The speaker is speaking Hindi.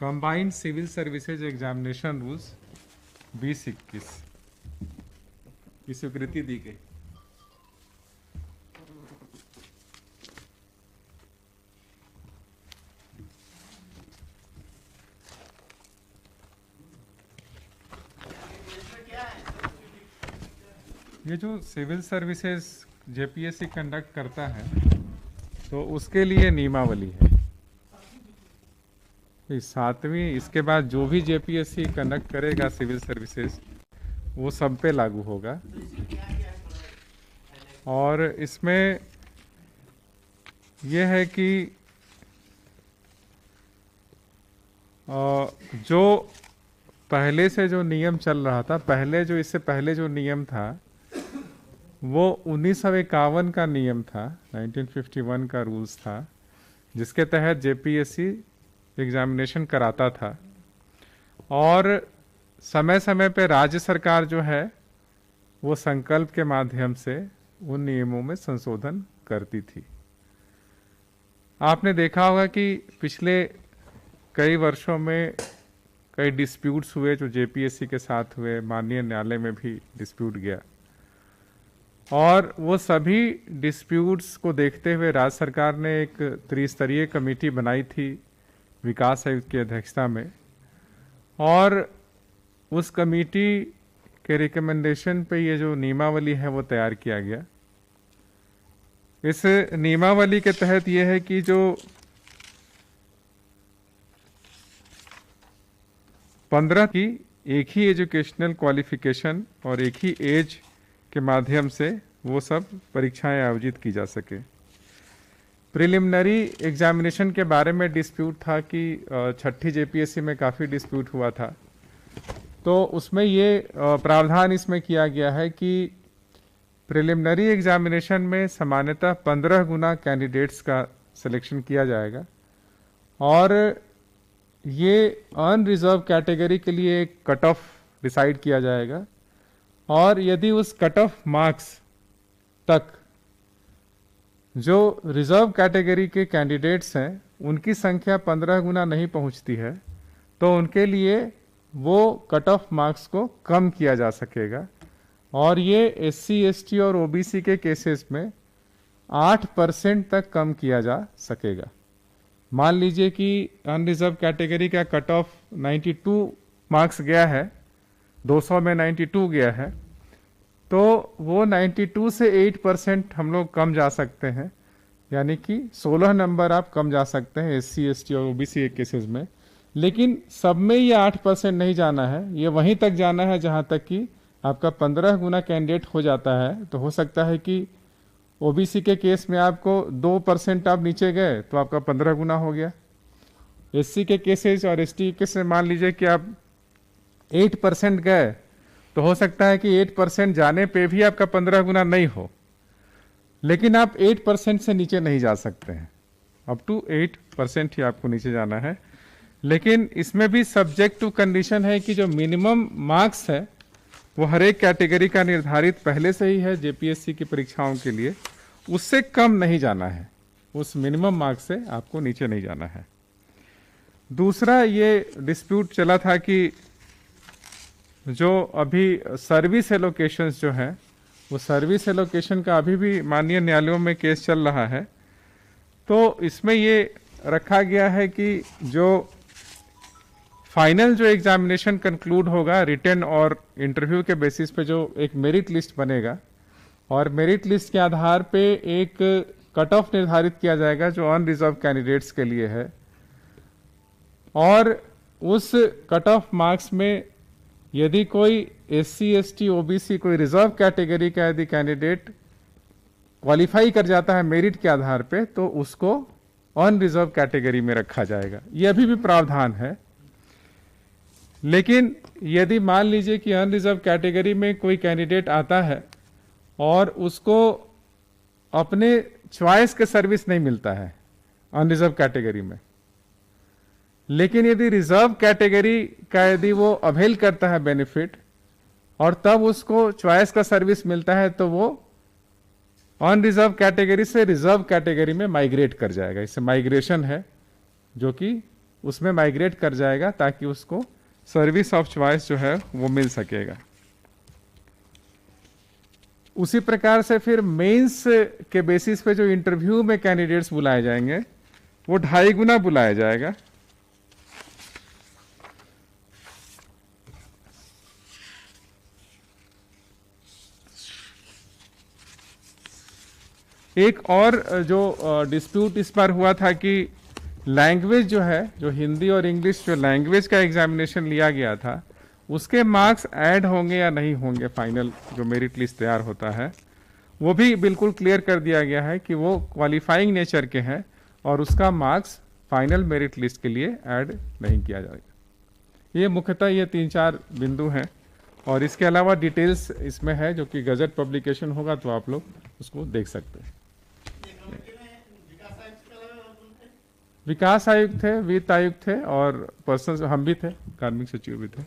Combined civil services examination rules 2021 की स्वीकृति दी गई। ये जो सिविल सर्विसेज जेपीएससी कंडक्ट करता है तो उसके लिए नियमावली है। सातवीं इसके बाद जो भी जेपीएससी कंडक्ट करेगा सिविल सर्विसेज वो सब पे लागू होगा। और इसमें यह है कि जो पहले से जो नियम चल रहा था, इससे पहले जो नियम था वो 1951 का नियम था, 1951 का रूल्स था, जिसके तहत जेपीएससी एग्जामिनेशन कराता था। और समय समय पे राज्य सरकार जो है वो संकल्प के माध्यम से उन नियमों में संशोधन करती थी। आपने देखा होगा कि पिछले कई वर्षों में कई डिस्प्यूट्स हुए जो जेपीएससी के साथ हुए, माननीय न्यायालय में भी डिस्प्यूट गया। और वो सभी डिस्प्यूट्स को देखते हुए राज्य सरकार ने एक त्रिस्तरीय कमेटी बनाई थी विकास आयुक्त की अध्यक्षता में, और उस कमेटी के रिकमेंडेशन पे ये जो नियमावली है वो तैयार किया गया। इस नियमावली के तहत ये है कि जो 15 की एक ही एजुकेशनल क्वालिफिकेशन और एक ही एज के माध्यम से वो सब परीक्षाएं आयोजित की जा सके। प्रिलिमिनरी एग्जामिनेशन के बारे में डिस्प्यूट था कि छठी जेपीएससी में काफ़ी डिस्प्यूट हुआ था, तो उसमें ये प्रावधान इसमें किया गया है कि प्रिलिमिनरी एग्जामिनेशन में सामान्यतः 15 गुना कैंडिडेट्स का सिलेक्शन किया जाएगा, और ये अनरिजर्व कैटेगरी के लिए एक कट ऑफ डिसाइड किया जाएगा। और यदि उस कट ऑफ मार्क्स तक जो रिजर्व कैटेगरी के कैंडिडेट्स हैं उनकी संख्या 15 गुना नहीं पहुंचती है तो उनके लिए वो कट ऑफ मार्क्स को कम किया जा सकेगा। और ये एससी, एसटी और ओबीसी के केसेस में 8% तक कम किया जा सकेगा। मान लीजिए कि अनरिजर्व कैटेगरी का कट ऑफ 92 मार्क्स गया है, 200 में 92 गया है, तो वो 92 से 8% हम लोग कम जा सकते हैं, यानी कि 16 नंबर आप कम जा सकते हैं एससी, एसटी और ओबीसी के केसेस में। लेकिन सब में ये 8% नहीं जाना है, ये वहीं तक जाना है जहां तक कि आपका 15 गुना कैंडिडेट हो जाता है। तो हो सकता है कि ओबीसी के केस में आपको 2% आप नीचे गए तो आपका 15 गुना हो गया। एससी के केसेस और एसटी के केस में मान लीजिए कि आप 8% गए तो हो सकता है कि 8% जाने पे भी आपका 15 गुना नहीं हो, लेकिन आप 8% से नीचे नहीं जा सकते हैं, अप टू 8% ही आपको नीचे जाना है। लेकिन इसमें भी सब्जेक्ट टू कंडीशन है कि जो मिनिमम मार्क्स है वो हर एक कैटेगरी का निर्धारित पहले से ही है जेपीएससी की परीक्षाओं के लिए, उससे कम नहीं जाना है, उस मिनिमम मार्क्स से आपको नीचे नहीं जाना है। दूसरा ये डिस्प्यूट चला था कि जो अभी सर्विस एलोकेशंस जो है वो सर्विस एलोकेशन का अभी भी माननीय न्यायालयों में केस चल रहा है। तो इसमें ये रखा गया है कि जो फाइनल जो एग्जामिनेशन कंक्लूड होगा रिटन और इंटरव्यू के बेसिस पे जो एक मेरिट लिस्ट बनेगा, और मेरिट लिस्ट के आधार पे एक कट ऑफ निर्धारित किया जाएगा जो अनरिजर्व कैंडिडेट्स के लिए है। और उस कट ऑफ मार्क्स में यदि कोई एससी, एसटी, ओबीसी कोई रिजर्व कैटेगरी का यदि कैंडिडेट क्वालिफाई कर जाता है मेरिट के आधार पे तो उसको अनरिजर्व कैटेगरी में रखा जाएगा। यह अभी भी प्रावधान है। लेकिन यदि मान लीजिए कि अनरिजर्व कैटेगरी में कोई कैंडिडेट आता है और उसको अपने चॉइस के सर्विस नहीं मिलता है अनरिजर्व कैटेगरी में, लेकिन यदि रिजर्व कैटेगरी का यदि वो अवेल करता है बेनिफिट और तब उसको चॉइस का सर्विस मिलता है तो वो अनरिजर्व कैटेगरी से रिजर्व कैटेगरी में माइग्रेट कर जाएगा। इससे माइग्रेशन है जो कि उसमें माइग्रेट कर जाएगा ताकि उसको सर्विस ऑफ चॉइस जो है वो मिल सकेगा। उसी प्रकार से फिर मेंस के बेसिस पे जो इंटरव्यू में कैंडिडेट्स बुलाए जाएंगे वो 2.5 गुना बुलाया जाएगा। एक और जो डिस्प्यूट इस बार हुआ था कि लैंग्वेज जो है, जो हिंदी और इंग्लिश जो लैंग्वेज का एग्जामिनेशन लिया गया था, उसके मार्क्स ऐड होंगे या नहीं होंगे फाइनल जो मेरिट लिस्ट तैयार होता है, वो भी बिल्कुल क्लियर कर दिया गया है कि वो क्वालिफाइंग नेचर के हैं और उसका मार्क्स फाइनल मेरिट लिस्ट के लिए ऐड नहीं किया जाएगा। ये मुख्यतः ये 3-4 बिंदु हैं और इसके अलावा डिटेल्स इसमें है जो कि गजट पब्लिकेशन होगा तो आप लोग उसको देख सकते हैं। विकास आयुक्त थे, वित्त आयुक्त थे और पर्सनल हम भी थे, कार्मिक सचिव भी थे।